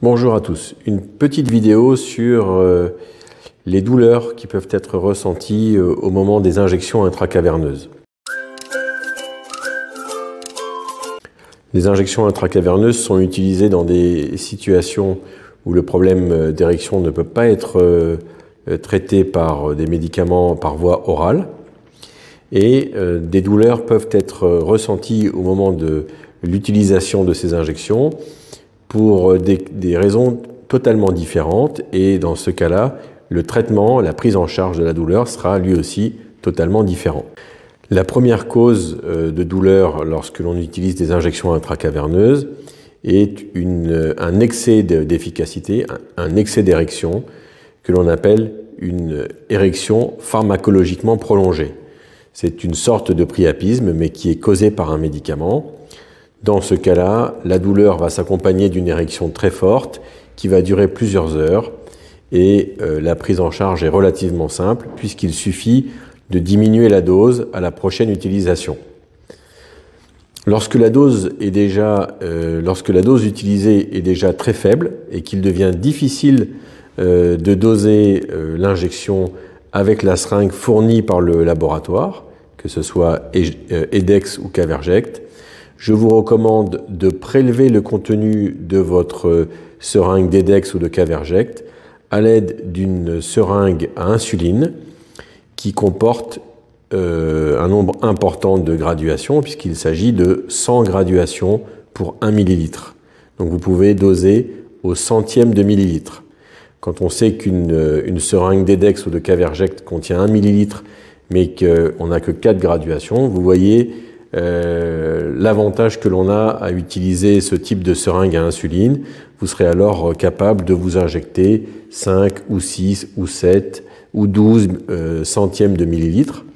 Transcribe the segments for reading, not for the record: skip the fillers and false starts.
Bonjour à tous. Une petite vidéo sur les douleurs qui peuvent être ressenties au moment des injections intracaverneuses. Les injections intracaverneuses sont utilisées dans des situations où le problème d'érection ne peut pas être traité par des médicaments par voie orale. Et des douleurs peuvent être ressenties au moment de l'utilisation de ces injections pour des raisons totalement différentes. Et dans ce cas-là, le traitement, la prise en charge de la douleur sera lui aussi totalement différent. La première cause de douleur lorsque l'on utilise des injections intracaverneuses est un excès d'efficacité, un excès d'érection que l'on appelle une érection pharmacologiquement prolongée. C'est une sorte de priapisme, mais qui est causé par un médicament. Dans ce cas-là, la douleur va s'accompagner d'une érection très forte qui va durer plusieurs heures et la prise en charge est relativement simple puisqu'il suffit de diminuer la dose à la prochaine utilisation. Lorsque la dose utilisée est déjà très faible et qu'il devient difficile de doser l'injection avec la seringue fournie par le laboratoire, que ce soit EDEX ou Caverject, je vous recommande de prélever le contenu de votre seringue d'EDEX ou de Caverject à l'aide d'une seringue à insuline qui comporte un nombre important de graduations puisqu'il s'agit de 100 graduations pour 1 millilitre. Donc vous pouvez doser au centième de millilitre. Quand on sait qu'une seringue d'EDEX ou de Caverject contient 1 millilitre mais qu'on n'a que 4 graduations, vous voyez l'avantage que l'on a à utiliser ce type de seringue à insuline. Vous serez alors capable de vous injecter 5 ou 6 ou 7 ou 12 centièmes de millilitre,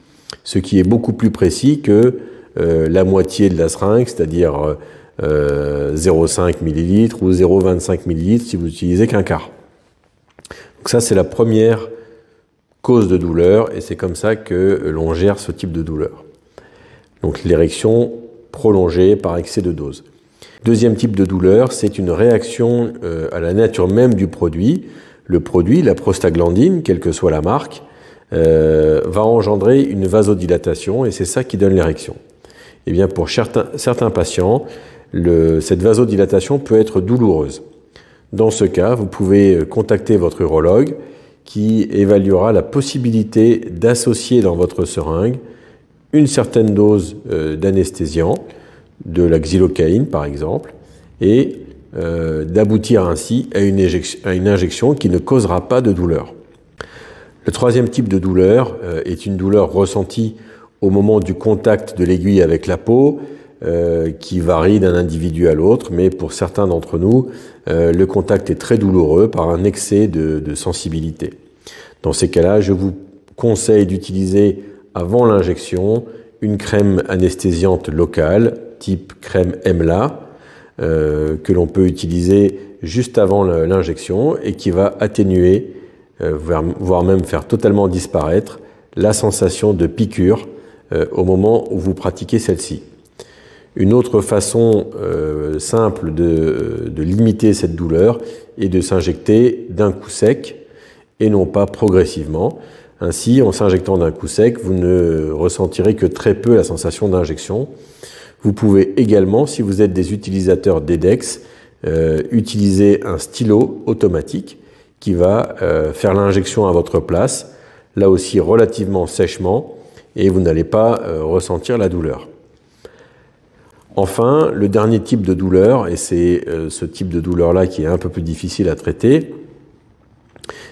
ce qui est beaucoup plus précis que la moitié de la seringue, c'est-à-dire 0,5 millilitres ou 0,25 millilitres si vous n'utilisez qu'un quart. Donc ça, c'est la première cause de douleur et c'est comme ça que l'on gère ce type de douleur. Donc l'érection prolongée par excès de dose. Deuxième type de douleur, c'est une réaction à la nature même du produit. Le produit, la prostaglandine, quelle que soit la marque, va engendrer une vasodilatation et c'est ça qui donne l'érection. Et bien pour certains patients, cette vasodilatation peut être douloureuse. Dans ce cas, vous pouvez contacter votre urologue qui évaluera la possibilité d'associer dans votre seringue une certaine dose d'anesthésiant, de la xylocaïne par exemple, et d'aboutir ainsi à une injection qui ne causera pas de douleur. Le troisième type de douleur est une douleur ressentie au moment du contact de l'aiguille avec la peau, qui varie d'un individu à l'autre, mais pour certains d'entre nous, le contact est très douloureux par un excès de sensibilité. Dans ces cas-là, je vous conseille d'utiliser avant l'injection une crème anesthésiante locale, type crème EMLA, que l'on peut utiliser juste avant l'injection et qui va atténuer, voire même faire totalement disparaître la sensation de piqûre au moment où vous pratiquez celle-ci. Une autre façon simple de limiter cette douleur est de s'injecter d'un coup sec et non pas progressivement. Ainsi, en s'injectant d'un coup sec, vous ne ressentirez que très peu la sensation d'injection. Vous pouvez également, si vous êtes des utilisateurs d'EDEX, utiliser un stylo automatique qui va faire l'injection à votre place, là aussi relativement sèchement, et vous n'allez pas ressentir la douleur. Enfin, le dernier type de douleur, et c'est ce type de douleur-là qui est un peu plus difficile à traiter,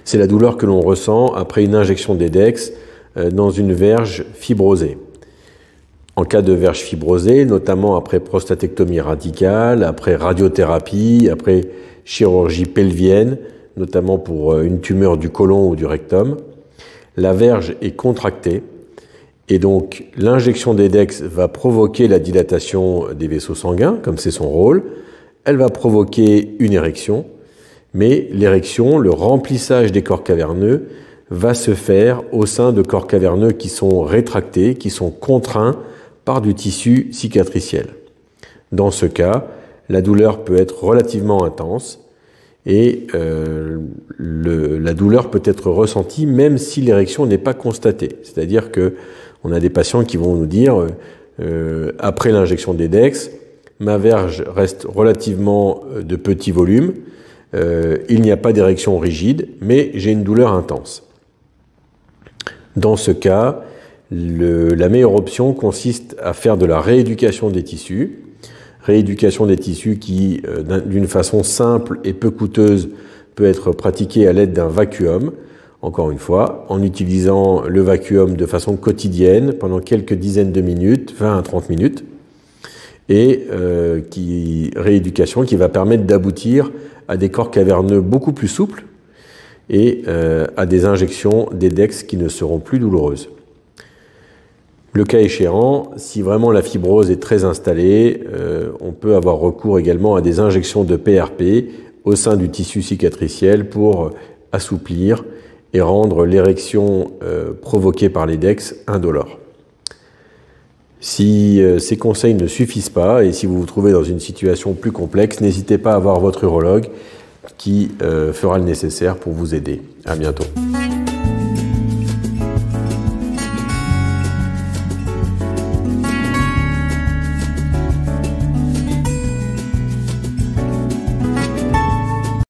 c'est la douleur que l'on ressent après une injection d'EDEX dans une verge fibrosée. En cas de verge fibrosée, notamment après prostatectomie radicale, après radiothérapie, après chirurgie pelvienne, notamment pour une tumeur du côlon ou du rectum, la verge est contractée et donc l'injection d'EDEX va provoquer la dilatation des vaisseaux sanguins, comme c'est son rôle. Elle va provoquer une érection, mais l'érection, le remplissage des corps caverneux, va se faire au sein de corps caverneux qui sont rétractés, qui sont contraints par du tissu cicatriciel. Dans ce cas, la douleur peut être relativement intense et la douleur peut être ressentie même si l'érection n'est pas constatée. C'est-à-dire qu'on a des patients qui vont nous dire après l'injection d'EDEX, ma verge reste relativement de petit volume, il n'y a pas d'érection rigide, mais j'ai une douleur intense. Dans ce cas, la meilleure option consiste à faire de la rééducation des tissus. Rééducation des tissus qui, d'une façon simple et peu coûteuse, peut être pratiquée à l'aide d'un vacuum, encore une fois, en utilisant le vacuum de façon quotidienne pendant quelques dizaines de minutes, 20 à 30 minutes, et rééducation qui va permettre d'aboutir à des corps caverneux beaucoup plus souples et à des injections d'EDEX qui ne seront plus douloureuses. Le cas échéant, si vraiment la fibrose est très installée, on peut avoir recours également à des injections de PRP au sein du tissu cicatriciel pour assouplir et rendre l'érection provoquée par l'EDEX indolore. Si ces conseils ne suffisent pas et si vous vous trouvez dans une situation plus complexe, n'hésitez pas à voir votre urologue qui fera le nécessaire pour vous aider. À bientôt.